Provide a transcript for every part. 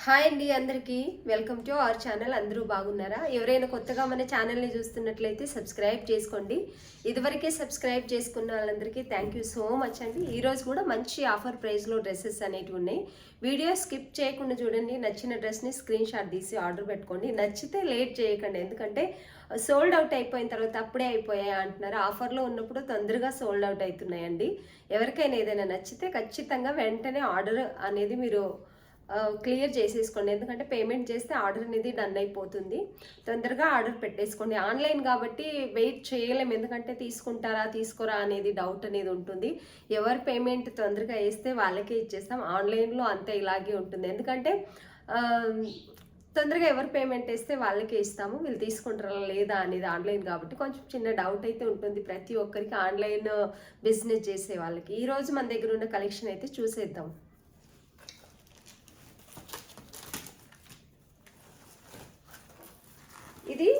Hi అండి అందరికీ welcome to our channel. అందరూ బాగున్నారా? ఎవరైనా కొత్తగా మన ఛానల్ని చూస్తున్నట్లయితే సబ్స్క్రైబ్ చేసుకోండి. ఇదివరకే సబ్స్క్రైబ్ చేసుకున్న వాళ్ళందరికీ థ్యాంక్ యూ సో మచ్ అండి. ఈరోజు కూడా మంచి ఆఫర్ ప్రైస్లో డ్రెస్సెస్ అనేటివి ఉన్నాయి. వీడియో స్కిప్ చేయకుండా చూడండి. నచ్చిన డ్రెస్ని స్క్రీన్ షాట్ తీసి ఆర్డర్ పెట్టుకోండి. నచ్చితే లేట్ చేయకండి, ఎందుకంటే సోల్డ్ అవుట్ అయిపోయిన తర్వాత అప్పుడే అయిపోయాయి అంటున్నారు. ఆఫర్లో ఉన్నప్పుడు తొందరగా సోల్డ్ అవుట్ అవుతున్నాయండి. ఎవరికైనా ఏదైనా నచ్చితే ఖచ్చితంగా వెంటనే ఆర్డర్ అనేది మీరు క్లియర్ చేసేసుకోండి, ఎందుకంటే పేమెంట్ చేస్తే ఆర్డర్ అనేది డన్ అయిపోతుంది. తొందరగా ఆర్డర్ పెట్టేసుకోండి. ఆన్లైన్ కాబట్టి వెయిట్ చేయలేము, ఎందుకంటే తీసుకుంటారా తీసుకోరా అనేది డౌట్ అనేది ఉంటుంది. ఎవరు పేమెంట్ తొందరగా వేస్తే వాళ్ళకే ఇచ్చేస్తాం. ఆన్లైన్లో అంతే ఇలాగే ఉంటుంది, ఎందుకంటే తొందరగా ఎవరు పేమెంట్ వేస్తే వాళ్ళకే ఇస్తాము. వీళ్ళు తీసుకుంటారా లేదా అనేది ఆన్లైన్ కాబట్టి కొంచెం చిన్న డౌట్ అయితే ఉంటుంది ప్రతి ఒక్కరికి, ఆన్లైన్ బిజినెస్ చేసే వాళ్ళకి. ఈరోజు మన దగ్గర ఉన్న కలెక్షన్ అయితే చూసేద్దాం. ఇది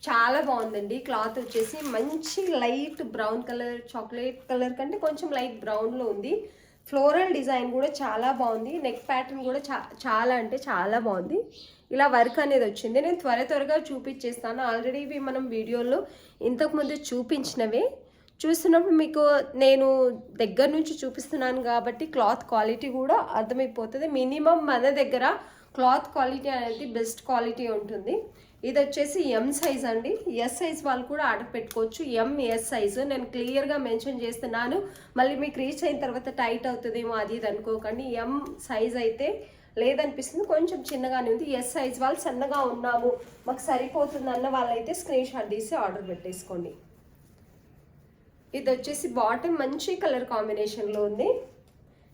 చాలా బాగుందండి. క్లాత్ వచ్చేసి మంచి light brown colour, chocolate colour కంటే కొంచెం లైట్ బ్రౌన్లో ఉంది. ఫ్లోరల్ డిజైన్ కూడా చాలా బాగుంది. నెక్ ప్యాటర్న్ కూడా చాలా అంటే చాలా బాగుంది. ఇలా వర్క్ అనేది వచ్చింది. నేను త్వరగా చూపించేస్తాను. ఆల్రెడీ ఇవి మనం వీడియోలో ఇంతకుముందు చూపించినవే. చూస్తున్నప్పుడు మీకు నేను దగ్గర నుంచి చూపిస్తున్నాను కాబట్టి క్లాత్ క్వాలిటీ కూడా అర్థమైపోతుంది. మినిమం మన దగ్గర క్లాత్ క్వాలిటీ అనేది బెస్ట్ క్వాలిటీ ఉంటుంది. ఇది వచ్చేసి ఎం సైజ్ అండి. ఎస్ సైజ్ వాళ్ళు కూడా ఆర్డర్ పెట్టుకోవచ్చు. ఎస్ సైజు నేను క్లియర్గా మెన్షన్ చేస్తున్నాను. మళ్ళీ మీకు రీచ్ అయిన తర్వాత టైట్ అవుతుందేమో అది ఇది అనుకోకండి. ఎం సైజ్ అయితే లేదనిపిస్తుంది, కొంచెం చిన్నగానే ఉంది. ఎస్ సైజ్ వాళ్ళు సన్నగా ఉన్నాము మాకు సరిపోతుంది అన్న వాళ్ళైతే స్క్రీన్ షాట్ తీసి ఆర్డర్ పెట్టేసుకోండి. ఇది వచ్చేసి బాటమ్ మంచి కలర్ కాంబినేషన్లో ఉంది.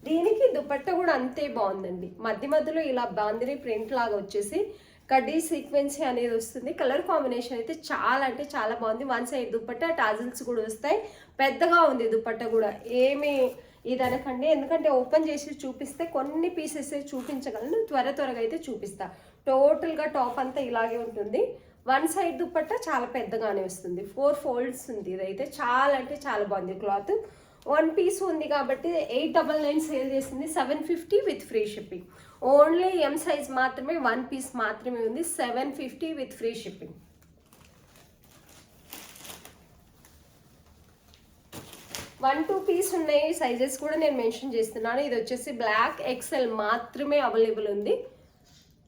దీనికి దుపట్టా కూడా అంతే బాగుందండి. మధ్యలో ఇలా బాందిని ప్రింట్ లాగా వచ్చేసి కడ్డీ సీక్వెన్సీ అనేది వస్తుంది. కలర్ కాంబినేషన్ అయితే చాలా అంటే చాలా బాగుంది. వన్ సైడ్ దుపట్టా టాజిల్స్ కూడా వస్తాయి. పెద్దగా ఉంది దుపట్టా కూడా, ఏమి ఇది అనకండి, ఎందుకంటే ఓపెన్ చేసి చూపిస్తే కొన్ని పీసెస్ చూపించగలను. త్వరగా అయితే చూపిస్తా. టోటల్గా టాప్ అంతా ఇలాగే ఉంటుంది. వన్ సైడ్ దుపట్టా చాలా పెద్దగానే వస్తుంది. 4 folds ఉంది. ఇదైతే చాలా అంటే చాలా బాగుంది. క్లాత్ వన్ పీస్ ఉంది కాబట్టి 899 సేల్ చేసింది. 750 with free shipping. Only M size మాత్రమే, వన్ పీస్ మాత్రమే ఉంది. 750 విత్ ఫ్రీ షిప్పింగ్. 1-2 పీస్ ఉన్నాయి. సైజెస్ కూడా నేను మెన్షన్ చేస్తున్నాను. ఇది వచ్చేసి బ్లాక్ ఎక్సెల్ మాత్రమే అవైలబుల్ ఉంది.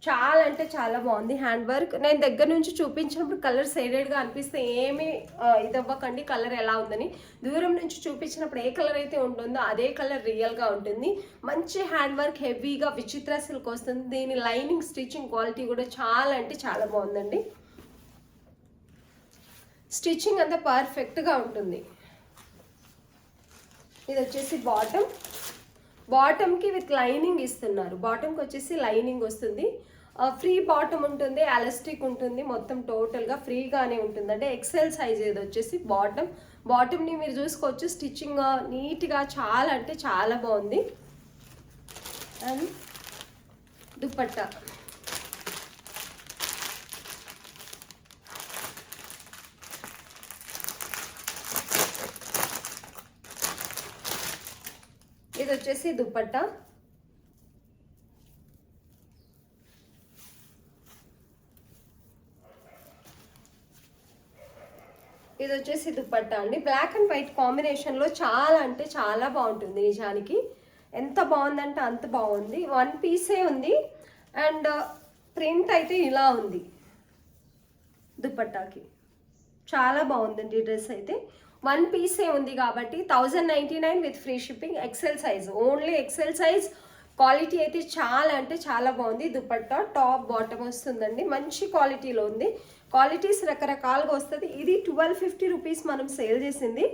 చాలా అంటే చాలా బాగుంది. హ్యాండ్ వర్క్ నేను దగ్గర నుంచి చూపించినప్పుడు కలర్ షేడెడ్గా అనిపిస్తే ఏమీ ఇది అవ్వకండి కలర్ ఎలా ఉందని. దూరం నుంచి చూపించినప్పుడు ఏ కలర్ అయితే ఉంటుందో అదే కలర్ రియల్గా ఉంటుంది. మంచి హ్యాండ్ వర్క్, హెవీగా విచిత్ర సిల్క్ వస్తుంది. దీని లైనింగ్ స్టిచ్చింగ్ క్వాలిటీ కూడా చాలా అంటే చాలా బాగుందండి. స్టిచ్చింగ్ అంతా పర్ఫెక్ట్గా ఉంటుంది. ఇది వచ్చేసి బాటమ్కి విత్ లైనింగ్ ఇస్తున్నారు. బాటమ్కి వచ్చేసి లైనింగ్ వస్తుంది. ఫ్రీ బాటమ్ ఉంటుంది, ఎలాస్టిక్ ఉంటుంది, మొత్తం టోటల్గా ఫ్రీగానే ఉంటుంది. అంటే ఎక్సెల్ సైజ్ ఇది వచ్చేసి బాటమ్ని మీరు చూసుకోవచ్చు. స్టిచ్చింగ్ నీట్గా చాలా అంటే చాలా బాగుంది. అండ్ దుపట్టా ఇది వచ్చేసి దుపట్టా. ఇది వచ్చేసి దుపట్టా అండి. బ్లాక్ అండ్ వైట్ కాంబినేషన్లో చాలా అంటే చాలా బాగుంటుంది. నిజానికి ఎంత బాగుందంటే అంత బాగుంది. వన్ పీసే ఉంది అండ్ ప్రింట్ అయితే ఇలా ఉంది. దుపట్టాకి చాలా బాగుందండి డ్రెస్ అయితే. వన్ పీసే ఉంది కాబట్టి 1099 with free shipping. XL size, only XL size. Quality అయితే చాలా అంటే చాలా బాగుంది. దుపట్టా టాప్ బాటమ్ వస్తుందండి. మంచి క్వాలిటీలో ఉంది. క్వాలిటీస్ రకరకాలుగా వస్తుంది. ఇది 1250 రూపీస్ మనం సేల్ చేసింది.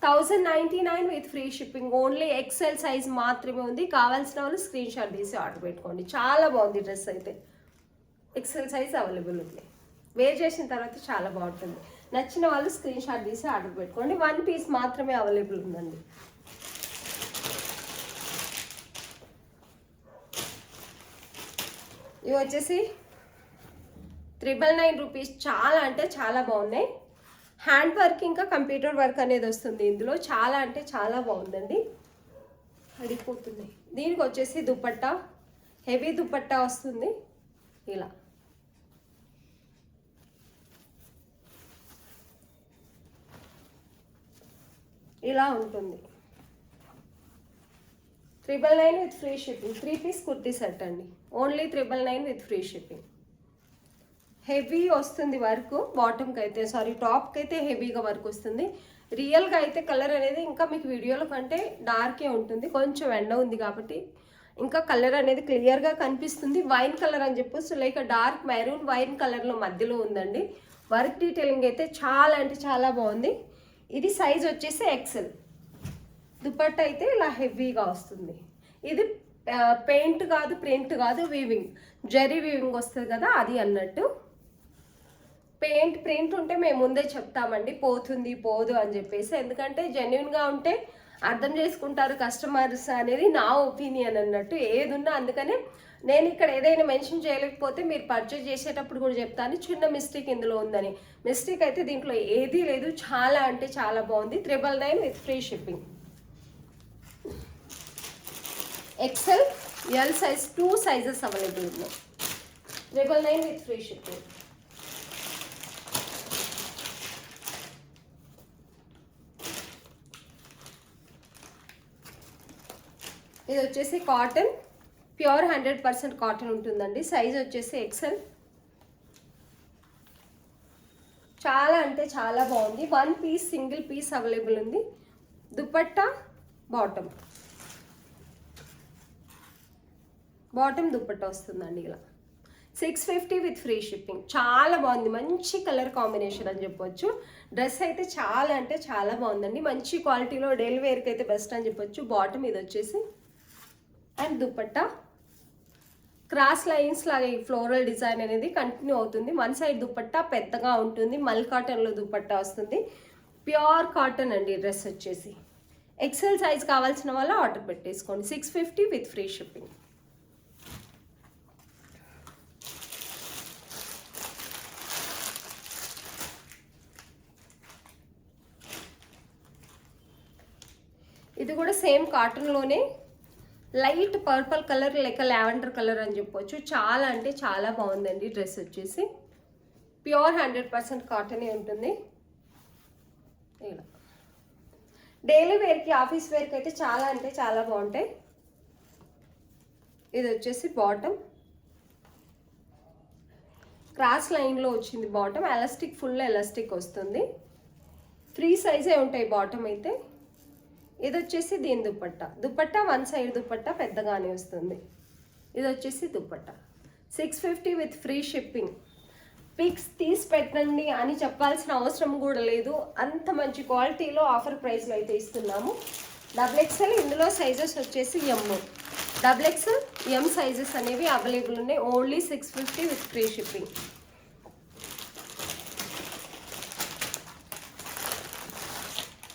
1099 with free shipping. Only XL size మాత్రమే ఉంది. కావాల్సిన వాళ్ళు స్క్రీన్ షాట్ తీసి ఆర్డర్ పెట్టుకోండి. చాలా బాగుంది డ్రెస్ అయితే. ఎక్సెల్ సైజ్ అవైలబుల్ ఉంది. వేర్ చేసిన తర్వాత చాలా బాగుంటుంది. నచ్చిన వాళ్ళు స్క్రీన్ షాట్ తీసి ఆర్డర్ పెట్టుకోండి. వన్ పీస్ మాత్రమే అవైలబుల్ ఉందండి. ఇవి వచ్చేసి 999 రూపీస్. చాలా అంటే చాలా బాగున్నాయి. హ్యాండ్ వర్క్ ఇంకా కంప్యూటర్ వర్క్ అనేది వస్తుంది ఇందులో. చాలా అంటే చాలా బాగుందండి. అడిగిపోతున్నాయి. దీనికి వచ్చేసి దుపట్టా హెవీ దుపట్టా వస్తుంది ఇలా. ఇలా ఉంటుంది. 999 with free shipping. 3 piece kurti set అండి. Only 999 with free shipping. Heavy వస్తుంది వర్క్, బాటమ్కి అయితే టాప్కి అయితే హెవీగా వర్క్ వస్తుంది. రియల్గా అయితే కలర్ అనేది ఇంకా మీకు వీడియోలో కంటే డార్కే ఉంటుంది. కొంచెం ఎండ ఉంది కాబట్టి ఇంకా కలర్ అనేది క్లియర్గా కనిపిస్తుంది. వైన్ కలర్ అని చెప్పొచ్చు, లైక్ డార్క్ మెరూన్ వైన్ కలర్లో మధ్యలో ఉందండి. వర్క్ డీటెయిలింగ్ అయితే చాలా అంటే చాలా బాగుంది. ఇది సైజ్ వచ్చేసి ఎక్సెల్. దుపట్టా అయితే ఇలా హెవీగా వస్తుంది. ఇది పెయింట్ కాదు, ప్రింట్ కాదు, వీవింగ్, జరీ వీవింగ్ వస్తుంది కదా అది అన్నట్టు. పెయింట్ ప్రింట్ ఉంటే మేము ముందే చెప్తామండి, పోతుంది పోదు అని చెప్పేసి. ఎందుకంటే జెన్యున్గా ఉంటే అర్థం చేసుకుంటారు కస్టమర్స్ అనేది నా ఒపీనియన్ అన్నట్టు. ఏది ఉన్నా అందుకనే నేను ఇక్కడ ఏదైనా మెన్షన్ చేయలేకపోతే మీరు పర్చేజ్ చేసేటప్పుడు కూడా చెప్తాను చిన్న మిస్టేక్ ఇందులో ఉందని. మిస్టేక్ అయితే దీంట్లో ఏదీ లేదు. చాలా అంటే చాలా బాగుంది. 999 with free shipping. XL L size 2 sizes available ఉన్నాయి. 999 విత్ ఫ్రీ షిప్పింగ్. ఇది వచ్చేసి కాటన్, ప్యూర్ 100% కాటన్ ఉంటుందండి. సైజ్ వచ్చేసి ఎక్సెల్. చాలా అంటే చాలా బాగుంది. 1 పీస్ సింగిల్ పీస్ అవైలబుల్ ఉంది. దుపట్టా బాటమ్ దుపట్టా వస్తుందండి ఇలా. 650 విత్ ఫ్రీ షిప్పింగ్. చాలా బాగుంది. మంచి కలర్ కాంబినేషన్ అని చెప్పొచ్చు. డ్రెస్ అయితే చాలా అంటే చాలా బాగుందండి. మంచి క్వాలిటీలో డైలీ వేర్కి అయితే బెస్ట్ అని చెప్పొచ్చు. బాటమ్ ఇది వచ్చేసి అండ్ దుపట్టా క్రాస్ లైన్స్ లాగా ఈ ఫ్లోరల్ డిజైన్ అనేది కంటిన్యూ అవుతుంది. వన్ సైడ్ దుపట్టా పెద్దగా ఉంటుంది. మల్ కాటన్లో దుపట్టా వస్తుంది. ప్యూర్ కాటన్ అండి డ్రెస్ వచ్చేసి. ఎక్సెల్ సైజ్ కావాల్సిన వాళ్ళు ఆర్డర్ పెట్టేసుకోండి. 650 విత్ ఫ్రీ షిప్పింగ్. ఇది కూడా సేమ్ కాటన్లోనే లైట్ పర్పుల్ కలర్ లేక లావెండర్ కలర్ అని చెప్పొచ్చు. చాలా అంటే చాలా బాగుందండి డ్రెస్ వచ్చేసి. ప్యూర్ 100% కాటనే ఉంటుంది. ఇలా డైలీ వేర్కి, ఆఫీస్ వేర్కి అయితే చాలా అంటే చాలా బాగుంటాయి. ఇది వచ్చేసి బాటమ్ క్రాస్ లైన్లో వచ్చింది. బాటమ్ ఎలాస్టిక్, ఫుల్ ఎలాస్టిక్ వస్తుంది. ఫ్రీ సైజే ఉంటాయి బాటమ్ అయితే. ఇది వచ్చేసి దీని దుపట్టా 1 సైడ్ దుపట్టా పెద్దగానే వస్తుంది. ఇది వచ్చేసి dupatta 650 with free shipping. Pics తీసి పెట్టండి అని చెప్పాల్సిన అవసరం కూడా లేదు. అంత మంచి క్వాలిటీలో ఆఫర్ ప్రైస్లో అయితే ఇస్తున్నాము. XXL ఇందులో సైజెస్ వచ్చేసి XXL M సైజెస్ అనేవి అవైలబుల్ ఉన్నాయి. Only 650 with free shipping.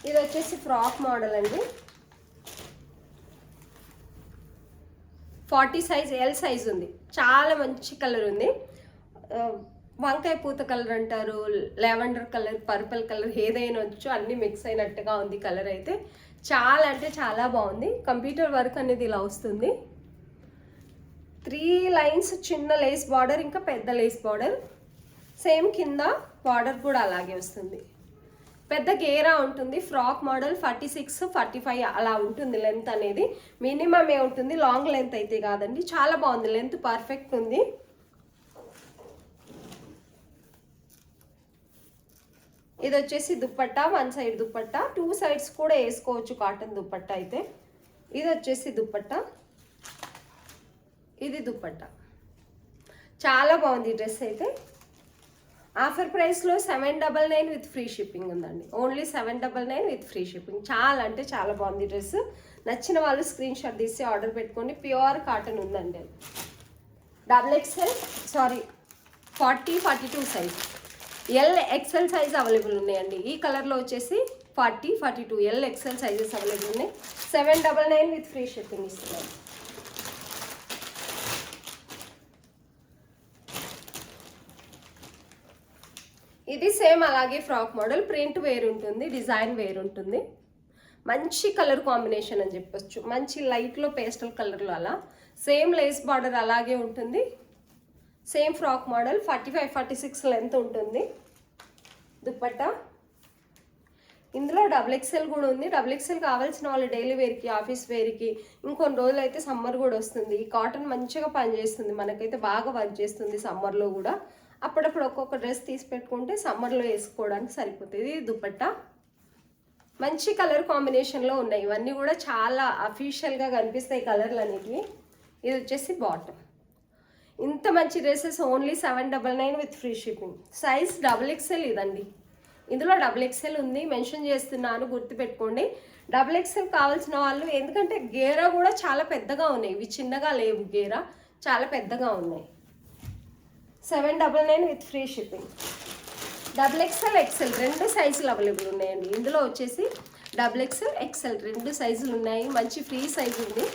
ఇది వచ్చేసి ఫ్రాక్ మోడల్ అండి. 40 సైజ్, ఎల్ సైజ్ ఉంది. చాలా మంచి కలర్ ఉంది. వంకాయ పూత కలర్ అంటారు, లావెండర్ కలర్, పర్పుల్ కలర్, ఏదైనా వచ్చు అన్నీ మిక్స్ అయినట్టుగా ఉంది. కలర్ అయితే చాలా అంటే చాలా బాగుంది. కంప్యూటర్ వర్క్ అనేది ఇలా వస్తుంది. 3 లైన్స్ చిన్న లేస్ బార్డర్, ఇంకా పెద్ద లేస్ బార్డర్. సేమ్ కింద బార్డర్ కూడా అలాగే వస్తుంది. పెద్ద గేరా ఉంటుంది. ఫ్రాక్ మోడల్ 46, 45 అలా ఉంటుంది లెంత్ అనేది. మినిమమే ఉంటుంది, లాంగ్ లెంత్ అయితే కాదండి. చాలా బాగుంది, లెంత్ పర్ఫెక్ట్ ఉంది. ఇది వచ్చేసి దుపట్టా 1 సైడ్ దుపట్టా, 2 సైడ్స్ కూడా వేసుకోవచ్చు కాటన్ దుపట్టా అయితే. ఇది వచ్చేసి దుపట్టా, ఇది దుపట్టా. చాలా బాగుంది డ్రెస్ అయితే. ఆఫర్ ప్రైస్లో 799 విత్ ఫ్రీ షిప్పింగ్ ఉందండి. Only 799 with free shipping. చాలా అంటే చాలా బాగుంది డ్రెస్. నచ్చిన వాళ్ళు స్క్రీన్ షాట్ తీసి ఆర్డర్ పెట్టుకోండి. ప్యూర్ కాటన్ ఉందండి. XXL 40, 42 size. XL size available ఉన్నాయండి. ఈ కలర్లో వచ్చేసి 40, 42 XL సైజెస్ అవైలబుల్ ఉన్నాయి. 799 విత్ ఫ్రీ షిప్పింగ్ ఇస్తున్నాను. ఇది సేమ్ అలాగే ఫ్రాక్ మోడల్, ప్రింట్ వేరు ఉంటుంది, డిజైన్ వేరు ఉంటుంది. మంచి కలర్ కాంబినేషన్ అని చెప్పొచ్చు. మంచి లైట్లో పేస్టల్ కలర్లో అలా సేమ్ లేస్ బార్డర్ అలాగే ఉంటుంది. సేమ్ ఫ్రాక్ మోడల్ 45-46 లెంత్ ఉంటుంది దుపట్టా. ఇందులో XXL కూడా ఉంది. XXL కావాల్సిన వాళ్ళు డైలీ వేర్కి, ఆఫీస్ వేర్కి, ఇంకొన్ని రోజులు అయితే సమ్మర్ కూడా వస్తుంది. ఈ కాటన్ మంచిగా పనిచేస్తుంది, మనకైతే బాగా వర్క్ చేస్తుంది సమ్మర్లో కూడా. అప్పుడప్పుడు ఒక్కొక్క డ్రెస్ తీసి పెట్టుకుంటే సమ్మర్లో వేసుకోవడానికి సరిపోతుంది. ఇది దుపట్టా మంచి కలర్ కాంబినేషన్లో ఉన్నాయి. ఇవన్నీ కూడా చాలా అఫీషియల్గా కనిపిస్తాయి కలర్లు అనేటివి. ఇది వచ్చేసి బాటమ్. ఇంత మంచి dresses only 799 with free shipping. Size XXL ఇదండి. ఇందులో XXL ఉంది, మెన్షన్ చేస్తున్నాను, గుర్తుపెట్టుకోండి. XXL కావాల్సిన వాళ్ళు, ఎందుకంటే గేరా కూడా చాలా పెద్దగా ఉన్నాయి, ఇవి చిన్నగా లేవు, గేరా చాలా పెద్దగా ఉన్నాయి. 799 with free shipping. XXL XL రెండు సైజులు అవైలబుల్ ఉన్నాయండి. ఇందులో వచ్చేసి XXL XL రెండు సైజులు ఉన్నాయి. మంచి ఫ్రీ సైజు ఉంది.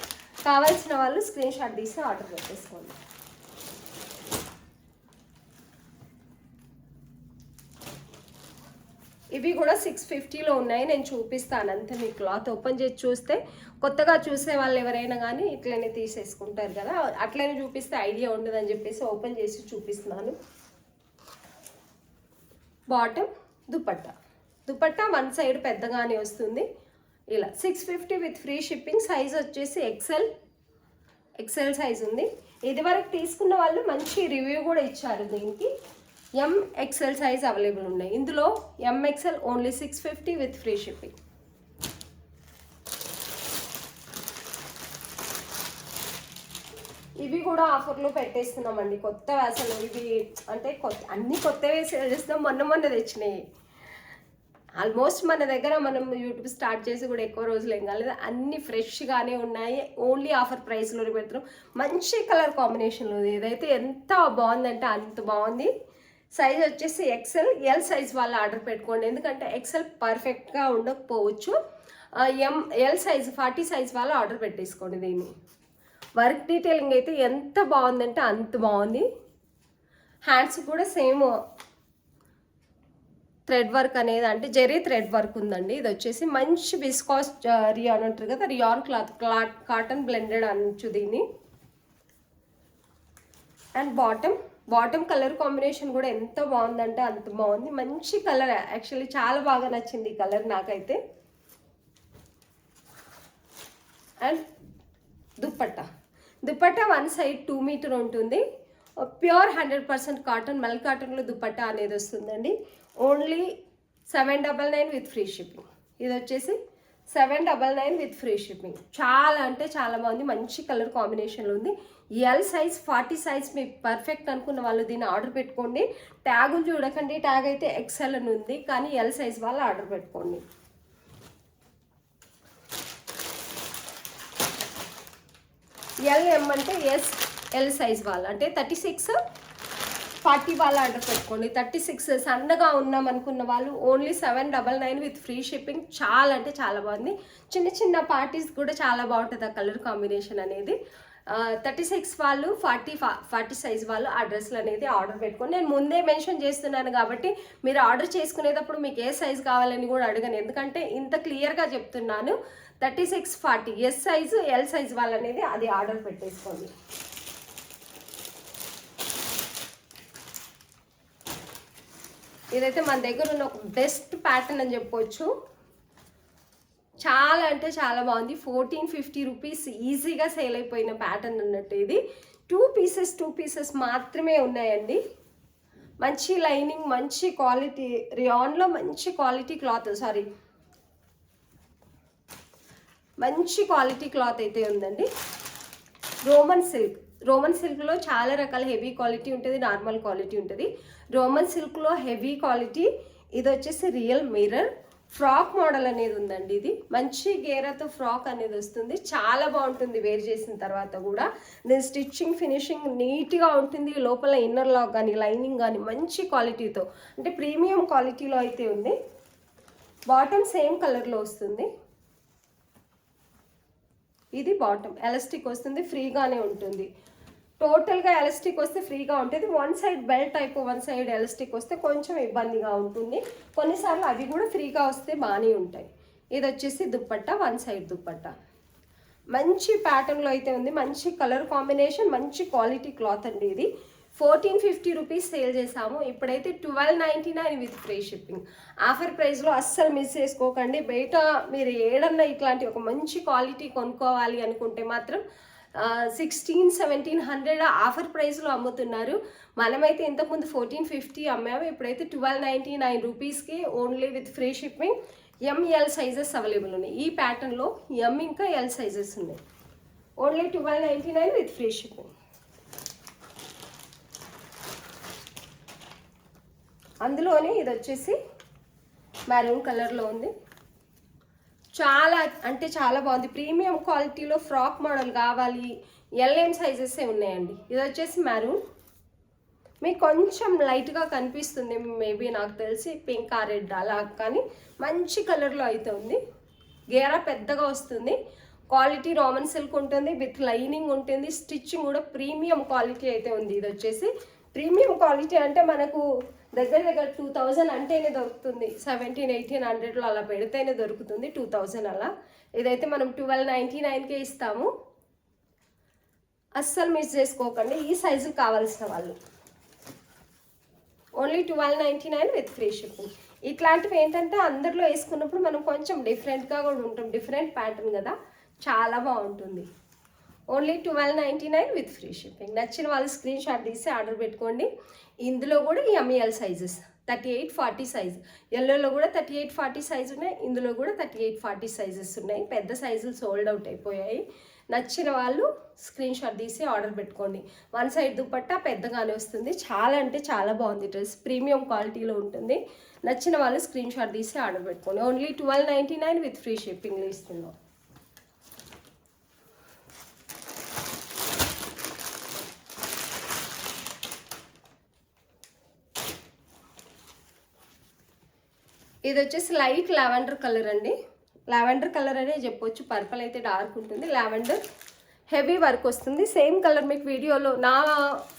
కావాల్సిన వాళ్ళు స్క్రీన్ షాట్ తీసి ఆర్డర్ పెట్టేసుకోండి. ఇవి కూడా 650లో ఉన్నాయి. నేను చూపిస్తాను అంతే. మీ క్లాత్ ఓపెన్ చేసి చూస్తే, కొత్తగా చూసే వాళ్ళు ఎవరైనా కానీ ఇట్లనే తీసేసుకుంటారు కదా, అట్లనే చూపిస్తే ఐడియా ఉండదని చెప్పేసి ఓపెన్ చేసి చూపిస్తున్నాను. బాటమ్ దుపట్టా వన్ సైడ్ పెద్దగానే వస్తుంది. ఇలా 650 విత్ ఫ్రీ షిప్పింగ్. సైజ్ వచ్చేసి XL సైజ్ ఉంది. ఇది వరకు తీసుకున్న వాళ్ళు మంచి రివ్యూ కూడా ఇచ్చారు. దీనికి MXL సైజ్ అవైలబుల్ ఉన్నాయి. ఇందులో MXL only 650 with free shipping. ఇవి కూడా ఆఫర్లో పెట్టేస్తున్నామండి. కొత్త అసలు ఇవి అంటే అన్ని కొత్తవే సేల్ చేస్తున్నాం. మొన్న తెచ్చినాయి. ఆల్మోస్ట్ మన దగ్గర మనం యూట్యూబ్ స్టార్ట్ చేసి కూడా ఎక్కువ రోజులు ఏం కాలేదు. అన్ని ఫ్రెష్గానే ఉన్నాయి. ఓన్లీ ఆఫర్ ప్రైస్లో పెడుతున్నాం. మంచి కలర్ కాంబినేషన్లో ఇదైతే ఎంత బాగుందంటే అంత బాగుంది. సైజ్ వచ్చేసి XL సైజ్ వాళ్ళు ఆర్డర్ పెట్టుకోండి, ఎందుకంటే XL పర్ఫెక్ట్గా ఉండకపోవచ్చు. L సైజ్ 40 సైజ్ వాళ్ళు ఆర్డర్ పెట్టేసుకోండి. దీన్ని వర్క్ డీటెయిలింగ్ అయితే ఎంత బాగుందంటే అంత బాగుంది. హ్యాండ్స్ కూడా సేమ్ థ్రెడ్ వర్క్ అనేది, అంటే జెరీ థ్రెడ్ వర్క్ ఉందండి. ఇది వచ్చేసి మంచి విస్కాస్ రియాన్ అంటారు కదా, రియాన్ క్లాత్ కాటన్ బ్లెండెడ్ అనొచ్చు దీన్ని. అండ్ బాటమ్ కలర్ కాంబినేషన్ కూడా ఎంత బాగుందంటే అంత బాగుంది. మంచి కలర్, యాక్చువల్లీ చాలా బాగా నచ్చింది ఈ కలర్ నాకైతే. And dupatta one side 2 metre ఉంటుంది. ప్యూర్ 100% కాటన్, మల్ కాటన్లో దుపట్టా అనేది వస్తుందండి. Only 799 with free shipping. ఇది వచ్చేసి 799 విత్ ఫ్రీ షిప్పింగ్. చాలా అంటే చాలా బాగుంది. మంచి కలర్ కాంబినేషన్లో ఉంది. L సైజ్ 40 సైజ్ మీకు పర్ఫెక్ట్ అనుకున్న వాళ్ళు దీన్ని ఆర్డర్ పెట్టుకోండి. ట్యాగులు చూడకండి, ట్యాగ్ అయితే XL అని ఉంది, కానీ L సైజ్ వాళ్ళు ఆర్డర్ పెట్టుకోండి. LM అంటే SL సైజ్ వాళ్ళు, అంటే 36-40 వాళ్ళు ఆర్డర్ పెట్టుకోండి. 36 సన్నగా ఉన్నాం అనుకున్న వాళ్ళు ఓన్లీ 799 విత్ ఫ్రీ షిప్పింగ్. చాలా అంటే చాలా బాగుంది. చిన్న పార్టీస్ కూడా చాలా బాగుంటుంది ఆ కలర్ కాంబినేషన్ అనేది. 36 వాళ్ళు 40 సైజ్ వాళ్ళు ఆ డ్రెస్లు అనేది ఆర్డర్ పెట్టుకోండి. నేను ముందే మెన్షన్ చేస్తున్నాను కాబట్టి మీరు ఆర్డర్ చేసుకునేటప్పుడు మీకు ఏ సైజ్ కావాలని కూడా అడగను, ఎందుకంటే ఇంత క్లియర్గా చెప్తున్నాను. 36-40 S సైజు, L సైజ్ వాళ్ళు అనేది అది ఆర్డర్ పెట్టేసుకోండి. ఇదైతే మన దగ్గర ఉన్న ఒక బెస్ట్ ప్యాటర్న్ అని చెప్పొచ్చు. చాలా అంటే చాలా బాగుంది. 1450 రూపీస్ ఈజీగా సేల్ అయిపోయిన ప్యాటర్న్ అన్నట్టు. ఇది 2 పీసెస్ మాత్రమే ఉన్నాయండి. మంచి లైనింగ్, మంచి క్వాలిటీ, రియాన్లో మంచి క్వాలిటీ క్లాత్, మంచి క్వాలిటీ క్లాత్ అయితే ఉందండి. రోమన్ సిల్క్లో చాలా రకాల హెవీ క్వాలిటీ ఉంటుంది, నార్మల్ క్వాలిటీ ఉంటుంది. రోమన్ సిల్క్లో హెవీ క్వాలిటీ. ఇది వచ్చేసి రియల్ మిర్రర్ ఫ్రాక్ మోడల్ అనేది ఉందండి. ఇది మంచి గేరాతో ఫ్రాక్ అనేది వస్తుంది. చాలా బాగుంటుంది వేర్ చేసిన తర్వాత కూడా. దీని స్టిచ్చింగ్ ఫినిషింగ్ నీట్గా ఉంటుంది. లోపల ఇన్నర్ లాక్ కానీ లైనింగ్ కానీ మంచి క్వాలిటీతో, అంటే ప్రీమియం క్వాలిటీలో అయితే ఉంది. బాటమ్ సేమ్ కలర్లో వస్తుంది. ఇది బాటమ్ ఎలాస్టిక్ వస్తుంది, ఫ్రీగానే ఉంటుంది. టోటల్గా ఎలాస్టిక్ వస్తే ఫ్రీగా ఉంటుంది. One side belt type, one side elastic వస్తే కొంచెం ఇబ్బందిగా ఉంటుంది. కొన్నిసార్లు అవి కూడా ఫ్రీగా వస్తే బాగానే ఉంటాయి. ఇది వచ్చేసి దుపట్టా, వన్ సైడ్ దుపట్టా. మంచి ప్యాటర్న్లో అయితే ఉంది, మంచి కలర్ కాంబినేషన్, మంచి క్వాలిటీ క్లాత్ అండి. ఇది 1450 రూపీస్ సేల్ చేసాము. ఇప్పుడైతే 1299 విత్ ఫ్రీ షిప్పింగ్. ఆఫర్ ప్రైస్లో అస్సలు మిస్ చేసుకోకండి. బయట మీరు ఏడన్నా ఇట్లాంటి ఒక మంచి క్వాలిటీ కొనుక్కోవాలి అనుకుంటే మాత్రం 1600-1700 ఆఫర్ ప్రైస్లో అమ్ముతున్నారు. మనమైతే ఇంతకుముందు 1450 అమ్మాము, ఇప్పుడైతే 1299 రూపీస్కి only with free shipping. ML sizes available ఉన్నాయి. ఈ ప్యాటర్న్లో ఎం ఇంకా ఎల్ సైజెస్ ఉన్నాయి. Only 1299 with free shipping. అందులోనే ఇది వచ్చేసి మెరూన్ కలర్లో ఉంది. చాలా అంటే చాలా బాగుంది. ప్రీమియం క్వాలిటీలో ఫ్రాక్ మోడల్ కావాలి, ఎల్ఎం సైజెసే ఉన్నాయండి. ఇది వచ్చేసి మెరూన్, మీకు కొంచెం లైట్గా కనిపిస్తుంది మేబీ, నాకు తెలిసి పింక్ ఆ రెడ్ అలా, కానీ మంచి కలర్లో అయితే ఉంది. గేరా పెద్దగా వస్తుంది. క్వాలిటీ రామన్ సిల్క్ ఉంటుంది, విత్ లైనింగ్ ఉంటుంది. స్టిచ్చింగ్ కూడా ప్రీమియం క్వాలిటీ అయితే ఉంది. ఇది వచ్చేసి ప్రీమియం క్వాలిటీ అంటే మనకు దగ్గర 2000 అంటేనే దొరుకుతుంది. 1700-1800లో అలా పెడితేనే దొరుకుతుంది. 2000 అలా. ఇదైతే మనం 1299కే ఇస్తాము. అస్సలు మిస్ చేసుకోకండి ఈ సైజు కావాల్సిన వాళ్ళు. Only 1299 with free shipping. ఇట్లాంటివి ఏంటంటే అందరిలో వేసుకున్నప్పుడు మనం కొంచెం డిఫరెంట్గా కూడా ఉంటాం. డిఫరెంట్ ప్యాటర్న్ కదా, చాలా బాగుంటుంది. Only 1299 with free shipping. నచ్చిన వాళ్ళు స్క్రీన్ షాట్ తీసి ఆర్డర్ పెట్టుకోండి. ఇందులో కూడా ఎంఎల్ సైజెస్ 38-40 సైజ్, ఎల్లోలో కూడా 38-40 సైజ్ ఉన్నాయి. ఇందులో కూడా 38-40 సైజెస్ ఉన్నాయి. పెద్ద సైజులు సోల్డ్ అవుట్ అయిపోయాయి. నచ్చిన వాళ్ళు స్క్రీన్ షాట్ తీసి ఆర్డర్ పెట్టుకోండి. వన్ సైడ్ దుపట్టా పెద్దగానే వస్తుంది. చాలా అంటే చాలా బాగుంది డ్రెస్, ప్రీమియం క్వాలిటీలో ఉంటుంది. నచ్చిన వాళ్ళు స్క్రీన్ షాట్ తీసి ఆర్డర్ పెట్టుకోండి. ఓన్లీ 1299 విత్ ఫ్రీ షిప్పింగ్లో ఇస్తున్నాం. ఇది వచ్చేసి లైట్ లావెండర్ కలర్ అండి. లావెండర్ కలర్ అనే చెప్పొచ్చు, పర్పుల్ అయితే డార్క్ ఉంటుంది. లావెండర్ హెవీ వర్క్ వస్తుంది. సేమ్ కలర్ మీకు వీడియోలో, నా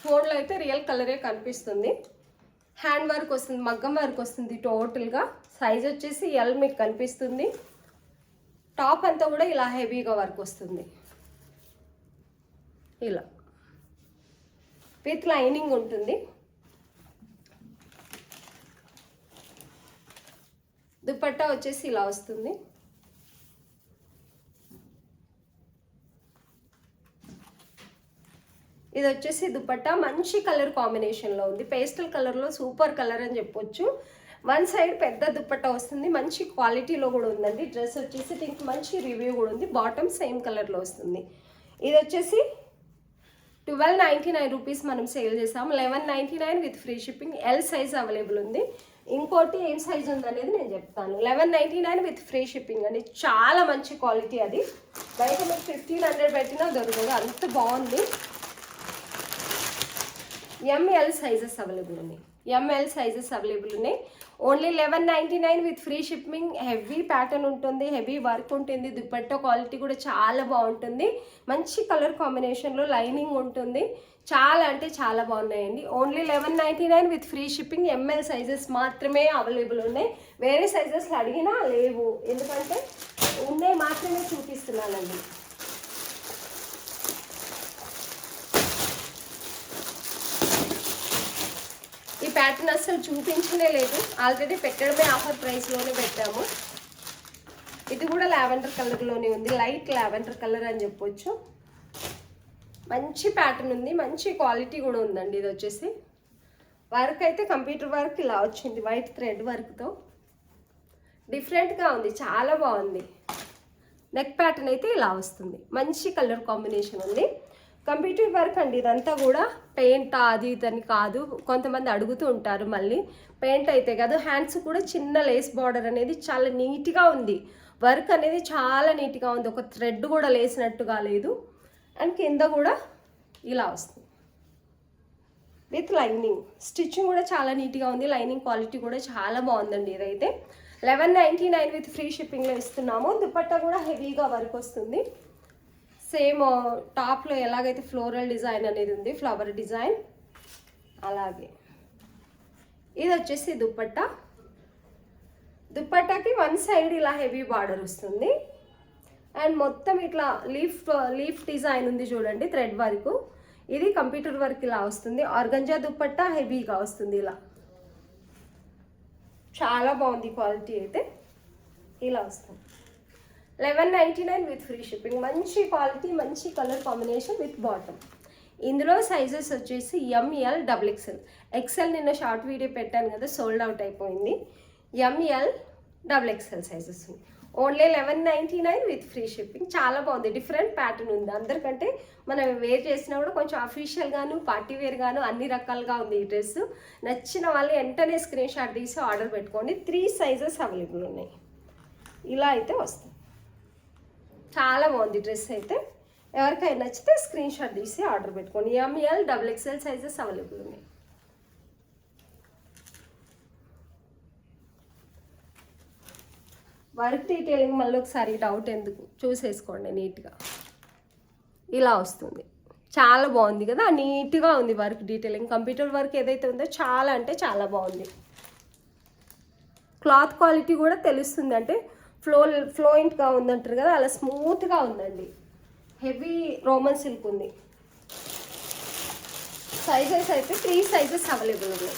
ఫోన్లో అయితే రియల్ కలరే కనిపిస్తుంది. హ్యాండ్ వర్క్ వస్తుంది, మగ్గం వర్క్ వస్తుంది టోటల్గా. సైజ్ వచ్చేసి ఎల్ మీకు కనిపిస్తుంది. టాప్ అంతా కూడా ఇలా హెవీగా వర్క్ వస్తుంది. ఇలా విత్ లైనింగ్ ఉంటుంది. దుపట్టా వచ్చేసి ఇలా వస్తుంది. ఇది వచ్చేసి దుపట్టా మంచి కలర్ కాంబినేషన్లో ఉంది. పేస్టల్ కలర్లో సూపర్ కలర్ అని చెప్పొచ్చు. వన్ సైడ్ పెద్ద దుపట్టా వస్తుంది, మంచి క్వాలిటీలో కూడా ఉందండి. డ్రెస్ వచ్చేసి దీనికి మంచి రివ్యూ కూడా ఉంది. బాటమ్ సేమ్ కలర్లో వస్తుంది. ఇది వచ్చేసి 1299 రూపీస్ మనం సేల్ చేసాము. 1199 with free shipping. L size available ఉంది. ఇంకోటి ఏం సైజ్ ఉందనేది నేను చెప్తాను. 1199 విత్ ఫ్రీ షిప్పింగ్ అండి. చాలా మంచి క్వాలిటీ. అది బయట మీకు 1500 పెట్టినా దొరకదు, అంత బాగుంది. ఎంఎల్ సైజెస్ అవైలబుల్ ఉన్నాయి. ఎంఎల్ సైజెస్ అవైలబుల్ ఉన్నాయి. Only 1199 with free shipping. Heavy pattern ఉంటుంది, హెవీ వర్క్ ఉంటుంది. దుపట్టా క్వాలిటీ కూడా చాలా బాగుంటుంది. మంచి కలర్ కాంబినేషన్లో లైనింగ్ ఉంటుంది. చాలా అంటే చాలా బాగున్నాయండి. Only 1199 with free shipping. ML sizes మాత్రమే అవైలబుల్ ఉన్నాయి. వేరే సైజెస్ అడిగినా లేవు, ఎందుకంటే ఉన్నాయి మాత్రమే చూపిస్తున్నానండి. ఈ ప్యాటర్న్ అస్సలు చూపించనే లేదు, ఆల్రెడీ పెట్టడమే ఆఫర్ ప్రైస్లోనే పెట్టాము. ఇది కూడా లావెండర్ కలర్లోనే ఉంది. లైట్ లావెండర్ కలర్ అని చెప్పొచ్చు. మంచి ప్యాటర్న్ ఉంది, మంచి క్వాలిటీ కూడా ఉందండి. ఇది వచ్చేసి వర్క్ అయితే కంప్యూటర్ వర్క్ ఇలా వచ్చింది, వైట్ థ్రెడ్ వర్క్తో డిఫరెంట్గా ఉంది, చాలా బాగుంది. నెక్ ప్యాటర్న్ అయితే ఇలా వస్తుంది. మంచి కలర్ కాంబినేషన్ ఉంది. కంప్యూటర్ వర్క్ అండి ఇదంతా కూడా. పెయింట్ అది ఇదని కాదు, కొంతమంది అడుగుతూ ఉంటారు. మళ్ళీ పెయింట్ అయితే కాదు. హ్యాండ్స్ కూడా చిన్న లేస్ బార్డర్ అనేది చాలా నీట్గా ఉంది. వర్క్ అనేది చాలా నీట్గా ఉంది. ఒక థ్రెడ్ కూడా లేసినట్టుగా లేదు. అండ్ కింద కూడా ఇలా వస్తుంది విత్ లైనింగ్. స్టిచ్చింగ్ కూడా చాలా నీట్గా ఉంది. లైనింగ్ క్వాలిటీ కూడా చాలా బాగుందండి. ఇదైతే 1199 విత్ ఫ్రీ షిప్పింగ్లో ఇస్తున్నాము. దుపట్టా కూడా హెవీగా వర్క్ వస్తుంది. సేమ్ టాప్లో ఎలాగైతే ఫ్లోరల్ డిజైన్ అనేది ఉంది, ఫ్లవర్ డిజైన్, అలాగే ఇది వచ్చేసి దుపట్టా. దుపట్టాకి వన్ సైడ్ ఇలా హెవీ బార్డర్ వస్తుంది. అండ్ మొత్తం ఇట్లా లీఫ్ డిజైన్ ఉంది చూడండి, థ్రెడ్ వర్క్. ఇది కంప్యూటర్ వర్క్ ఇలా వస్తుంది. ఆర్గంజా దుపట్టా హెవీగా వస్తుంది ఇలా. చాలా బాగుంది క్వాలిటీ అయితే. ఇలా వస్తుంది 1199 విత్ ఫ్రీ షిప్పింగ్. మంచి క్వాలిటీ, మంచి కలర్ కాంబినేషన్ విత్ బాటమ్. ఇందులో సైజెస్ వచ్చేసి ఎంఎల్ డబుల్ ఎక్స్ఎల్. ఎక్స్ఎల్ నిన్న షార్ట్ వీడియో పెట్టాను కదా, సోల్డ్ అవుట్ అయిపోయింది. ML double XL sizes only 1199 with free shipping. చాలా బాగుంది, డిఫరెంట్ ప్యాటర్న్ ఉంది. అందరికంటే మనం వేర్ చేసినా కూడా కొంచెం అఫీషియల్ గాను, పార్టీ వేర్ గాను అన్ని రకాలుగా ఉంది ఈ డ్రెస్. నచ్చిన వాళ్ళు వెంటనే స్క్రీన్ షాట్ తీసి ఆర్డర్ పెట్టుకోండి. 3 సైజెస్ అవైలబుల్ ఉన్నాయి. ఇలా అయితే వస్తుంది. చాలా బాగుంది డ్రెస్ అయితే. ఎవరికైనా నచ్చితే స్క్రీన్ షాట్ తీసి ఆర్డర్ పెట్టుకోండి. ML double XL sizes available ఉన్నాయి. వర్క్ డీటెయిలింగ్ మళ్ళీ ఒకసారి డౌట్ ఎందుకు, చూసేసుకోండి నీట్గా. ఇలా వస్తుంది. చాలా బాగుంది కదా, నీట్గా ఉంది వర్క్ డీటెయిలింగ్. కంప్యూటర్ వర్క్ ఏదైతే ఉందో చాలా అంటే చాలా బాగుంది. క్లాత్ క్వాలిటీ కూడా తెలుస్తుంది, అంటే ఫ్లోయింట్గా ఉందంటారు కదా, అలా స్మూత్గా ఉందండి. హెవీ రోమన్ సిల్క్ ఉంది. సైజెస్ అయితే 3 సైజెస్ అవైలబుల్ ఉన్నాయి.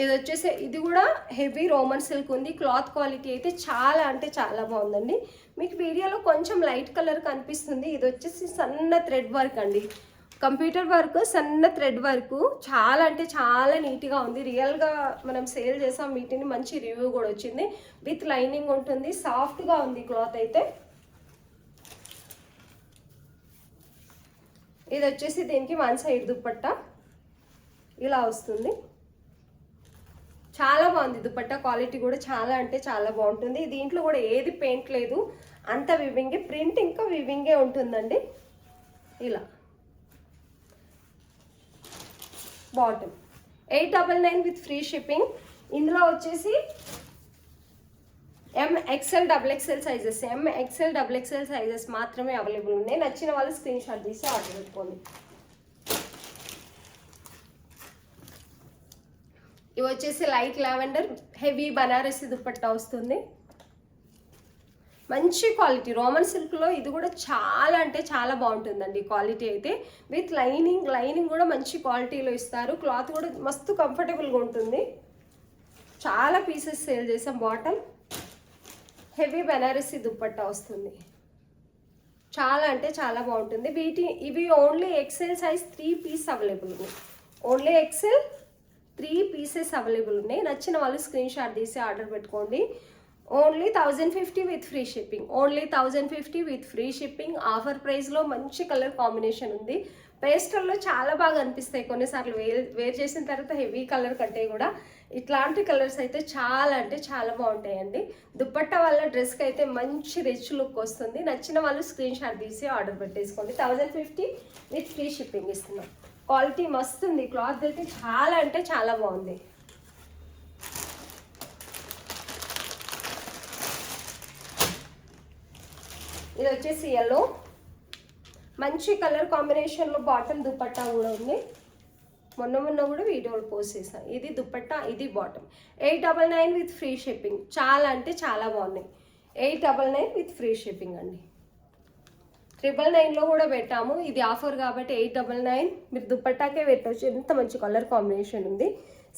ఇది వచ్చేసి ఇది కూడా హెవీ రోమన్ సిల్క్ ఉంది. క్లాత్ క్వాలిటీ అయితే చాలా అంటే చాలా బాగుందండి. మీకు వీడియోలో కొంచెం లైట్ కలర్ కనిపిస్తుంది. ఇది వచ్చేసి సన్న థ్రెడ్ వర్క్ అండి, కంప్యూటర్ వర్క్, సన్న థ్రెడ్ వర్క్. చాలా అంటే చాలా నీట్గా ఉంది. రియల్గా మనం సేల్ చేసాం వీటిని, మంచి రివ్యూ కూడా వచ్చింది. విత్ లైనింగ్ ఉంటుంది, సాఫ్ట్గా ఉంది క్లాత్ అయితే. ఇది వచ్చేసి దీనికి 1 సైడ్ దుపట్టా ఇలా వస్తుంది. చాలా బాగుంది దుపట్టా క్వాలిటీ కూడా చాలా అంటే చాలా బాగుంటుంది. దీంట్లో కూడా ఏది పెయింట్ లేదు, అంత వివింగే, ప్రింట్ ఇంకా వివింగే ఉంటుందండి. ఇలా బాటమ్ 899 విత్ ఫ్రీ షిప్పింగ్. ఇందులో వచ్చేసి M XL double XL sizes, M XL double XL sizes మాత్రమే అవైలబుల్ ఉన్నాయి. నచ్చిన వాళ్ళు స్క్రీన్ షాట్ తీసి ఆర్డర్ పెట్టుకోండి. ఇవి వచ్చేసి light lavender heavy Banarasi dupatta వస్తుంది. మంచి క్వాలిటీ రోమన్ సిల్క్లో ఇది కూడా చాలా అంటే చాలా బాగుంటుందండి క్వాలిటీ అయితే. విత్ లైనింగ్ కూడా మంచి క్వాలిటీలో ఇస్తారు. క్లాత్ కూడా మస్తు కంఫర్టబుల్గా ఉంటుంది. చాలా పీసెస్ సేల్ చేసాం. బాటమ్ హెవీ బనారసి దుపట్టా వస్తుంది. చాలా అంటే చాలా బాగుంటుంది. ఇవి only XL size 3 piece available ఉన్నాయి. ఓన్లీ ఎక్సెల్ 3 పీసెస్ అవైలబుల్ ఉన్నాయి. నచ్చిన వాళ్ళు స్క్రీన్ షాట్ తీసి ఆర్డర్ పెట్టుకోండి. Only 1050 with free shipping. Only 1050 with free shipping. Offer ప్రైస్లో మంచి కలర్ కాంబినేషన్ ఉంది. పేస్టల్లో చాలా బాగా అనిపిస్తాయి కొన్నిసార్లు వేర్ చేసిన తర్వాత. హెవీ కలర్ కంటే కూడా ఇట్లాంటి కలర్స్ అయితే చాలా అంటే చాలా బాగుంటాయండి. దుపట్టా వల్ల డ్రెస్కి అయితే మంచి రిచ్ లుక్ వస్తుంది. నచ్చిన వాళ్ళు స్క్రీన్ షాట్ తీసి ఆర్డర్ పెట్టేసుకోండి. 1050 విత్ ఫ్రీ షిప్పింగ్ ఇస్తున్నాం. క్వాలిటీ మస్తు ఉంది. క్లాత్ అయితే చాలా అంటే చాలా బాగుంది. ఇది వచ్చేసి ఎల్లో మంచి కలర్ కాంబినేషన్లో బాటమ్ దుపట్టా కూడా ఉంది. మొన్న కూడా వీడియోలు పోస్ట్ చేశాను. ఇది దుపట్టా, ఇది బాటమ్. 899 with free shipping. చాలా అంటే చాలా బాగున్నాయి. 899 విత్ ఫ్రీ షిప్పింగ్ అండి. 999లో కూడా పెట్టాము. ఇది ఆఫర్ కాబట్టి 899 మీరు దుపట్టాకే పెట్టవచ్చు. ఎంత మంచి కలర్ కాంబినేషన్ ఉంది.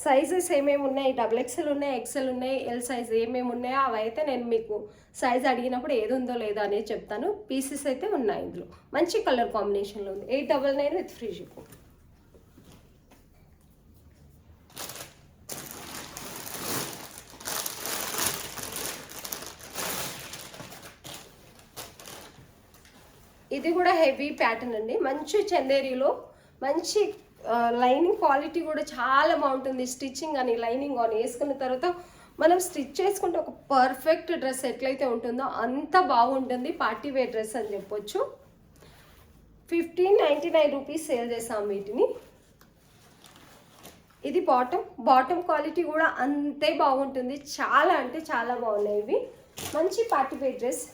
సైజెస్ ఏమేమి ఉన్నాయి, డబుల్ ఎక్స్ఎల్ ఉన్నాయి, ఎక్స్ఎల్ ఉన్నాయి, ఎల్ సైజ్ ఏమేమి ఉన్నాయో అవి అయితే నేను మీకు సైజ్ అడిగినప్పుడు ఏది ఉందో లేదో అనేది చెప్తాను. పీసెస్ అయితే ఉన్నాయి ఇందులో. మంచి కలర్ కాంబినేషన్లో ఉంది. 899 విత్ ఫ్రీ షిప్పింగ్. ఇది కూడా హెవీ ప్యాటర్న్ అండి. మంచి చందేరిలో మంచి లైనింగ్ క్వాలిటీ కూడా చాలా బాగుంటుంది. స్టిచ్చింగ్ అని లైనింగ్ అని వేసుకున్న తర్వాత మనం స్టిచ్ చేసుకుంటే ఒక పర్ఫెక్ట్ డ్రెస్ ఎట్లయితే ఉంటుందో అంత బాగుంటుంది. పార్టీ వేర్ డ్రెస్ అని చెప్పొచ్చు. 1599 రూపీస్ సేల్ చేసాం వీటిని. ఇది బాటమ్ క్వాలిటీ కూడా అంతే బాగుంటుంది. చాలా అంటే చాలా బాగున్నాయి ఇవి. మంచి పార్టీ వేర్ డ్రెస్.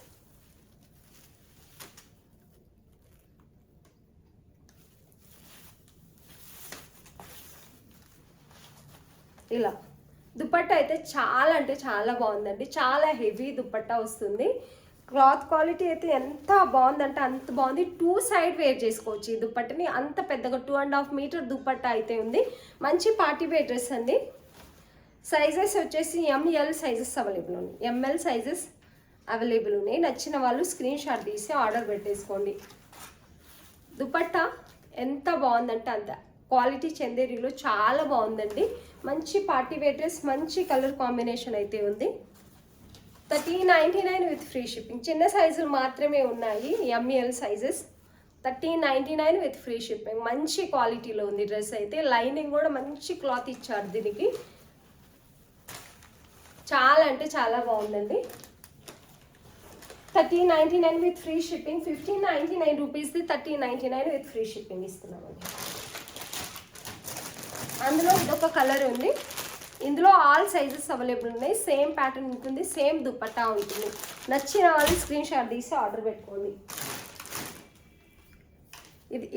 ఇలా దుపట్టా అయితే చాలా అంటే చాలా బాగుందండి, చాలా హెవీ దుపట్టా వస్తుంది. క్లాత్ క్వాలిటీ అయితే ఎంత బాగుందంటే అంత బాగుంది. 2 సైడ్ వేర్ చేసుకోవచ్చు ఈ దుపట్టని, అంత పెద్దగా 2.5 మీటర్ దుపట్టా అయితే ఉంది. మంచి పార్టీ వేర్ డ్రెస్ అండి. సైజెస్ వచ్చేసి ఎంఎల్ సైజెస్ అవైలబుల్ ఉన్నాయి, ఎంఎల్ సైజెస్ అవైలబుల్ ఉన్నాయి. నచ్చిన వాళ్ళు స్క్రీన్ షాట్ తీసి ఆర్డర్ పెట్టేసుకోండి. దుపట్టా ఎంత బాగుందంటే అంత క్వాలిటీ, చందేరిలో చాలా బాగుందండి. మంచి పార్టీ వేర్ డ్రెస్, మంచి కలర్ కాంబినేషన్ అయితే ఉంది. 1399 విత్ ఫ్రీ షిప్పింగ్. చిన్న సైజులు మాత్రమే ఉన్నాయి, ML sizes. 1399 with free shipping. మంచి క్వాలిటీలో ఉంది డ్రెస్ అయితే. లైనింగ్ కూడా మంచి క్లాత్ ఇచ్చారు దీనికి. చాలా అంటే చాలా బాగుందండి. 1399 విత్ ఫ్రీ షిప్పింగ్. 1599 రూపీస్ది 1399 విత్ ఫ్రీ షిప్పింగ్ ఇస్తున్నామండి. అందులో ఇదొక కలర్ ఉంది. ఇందులో ఆల్ సైజెస్ అవైలబుల్ ఉన్నాయి. సేమ్ ప్యాటర్న్ ఉంటుంది, సేమ్ దుపట్టా ఉంటుంది. నచ్చిన వాళ్ళు స్క్రీన్ షాట్ తీసి ఆర్డర్ పెట్టుకోండి.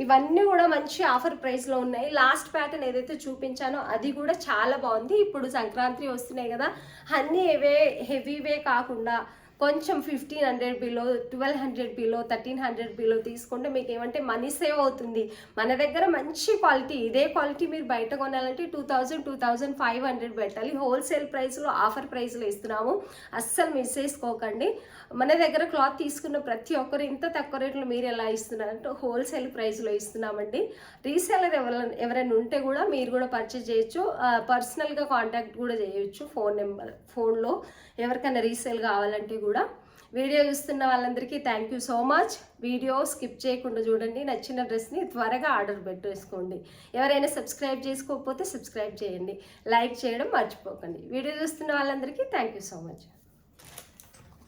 ఇవన్నీ కూడా మంచి ఆఫర్ ప్రైస్లో ఉన్నాయి. లాస్ట్ ప్యాటర్న్ ఏదైతే చూపించానో అది కూడా చాలా బాగుంది. ఇప్పుడు సంక్రాంతి వస్తున్నాయి కదా, అన్నీ హెవీవే కాకుండా కొంచెం 1500 బిలో, 1200 బిలో, 1300 బిలో తీసుకుంటే మీకు ఏమంటే మనీ సేవ్ అవుతుంది. మన దగ్గర మంచి క్వాలిటీ, ఇదే క్వాలిటీ మీరు బయట కొనాలంటే 2000, 2500 పెట్టాలి. హోల్సేల్ ప్రైస్లో ఆఫర్ ప్రైస్లో ఇస్తున్నాము, అస్సలు మిస్ చేసుకోకండి. మన దగ్గర క్లాత్ తీసుకున్న ప్రతి ఒక్కరు ఇంత తక్కువ రేట్లో మీరు ఎలా ఇస్తున్నారంటే హోల్సేల్ ప్రైస్లో ఇస్తున్నామండి. రీసేలర్ ఎవరైనా ఉంటే కూడా మీరు కూడా పర్చేజ్ చేయొచ్చు, పర్సనల్గా కాంటాక్ట్ కూడా చేయొచ్చు. ఫోన్లో ఎవరికైనా రీసేల్ కావాలంటే కూడా. వీడియో చూస్తున్న వాళ్ళందరికీ thank you so much. Video skip చేయకుండా చూడండి. నచ్చిన డ్రెస్ని త్వరగా ఆర్డర్ పెట్టేసుకోండి. ఎవరైనా సబ్స్క్రైబ్ చేసుకోకపోతే సబ్స్క్రైబ్ చేయండి, లైక్ చేయడం మర్చిపోకండి. వీడియో చూస్తున్న వాళ్ళందరికీ థ్యాంక్ యూ సో మచ్.